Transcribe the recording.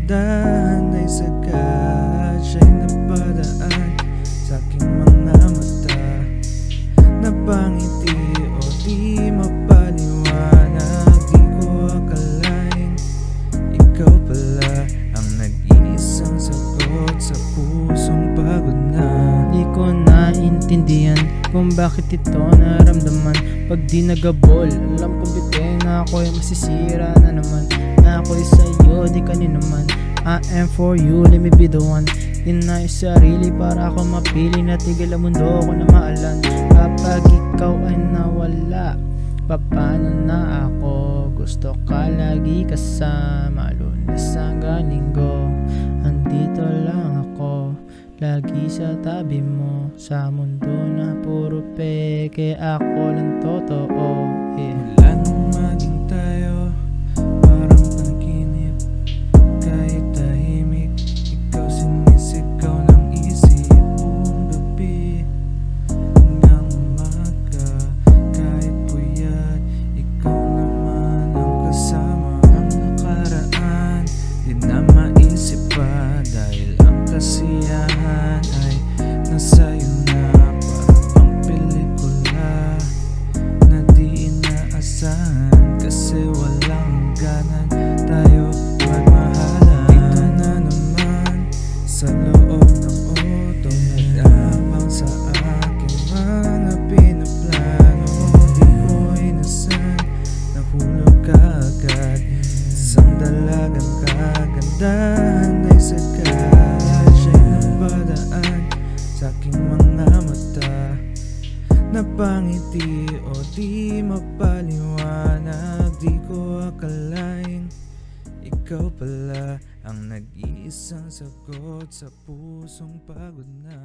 kagandahan ay sagad. Siya'y napadaan sa aking mga mata. Napangiti o di mapaliwanag. Di ko akalain ikaw pala ang nag-iisang sagot sa pusong pagod na. Di ko naintindihan kung bakit ito naramdaman. Pag di nagabol, alam kong bitin na ako'y masisira na naman. Na ako'y sa'yo, di kanino man. I am for you, let me be the one. Inayos sarili para ako mapili. Natigil ang mundo ko na maalan. Kapag ikaw ay nawala, paano na ako? Gusto ka lagi kasama, Lunes hanggang Linggo. Andito lang ako, lagi sa tabi mo. Sa mundo na puro peke, ako lang totoo. Mula nung maging tayo, parang panaginip. Kahit tahimik, ikaw sinisigaw ng isip. Buong gabi hanggang umaga, kahit puyat, ikaw naman ang kasama. Ang nakaraan, di na maisip pa. Dahil ang kasiyahan ay nasa'yo na. Parang pelikula na di inaasahan, kasi walang ganan tayo magmahalan. Dito na naman sa loob ng auto, nag-aabang sa aking mga pinaplano. Di ko inasan, nahulog ka agad. Isang dalagang kagandahan ay sagad. Siya'y napadaan sa aking mga mata. Napangiti o di mapaliwanag. Di ko akalain ikaw pala ang nag-iisang sagot sa pusong pagod na.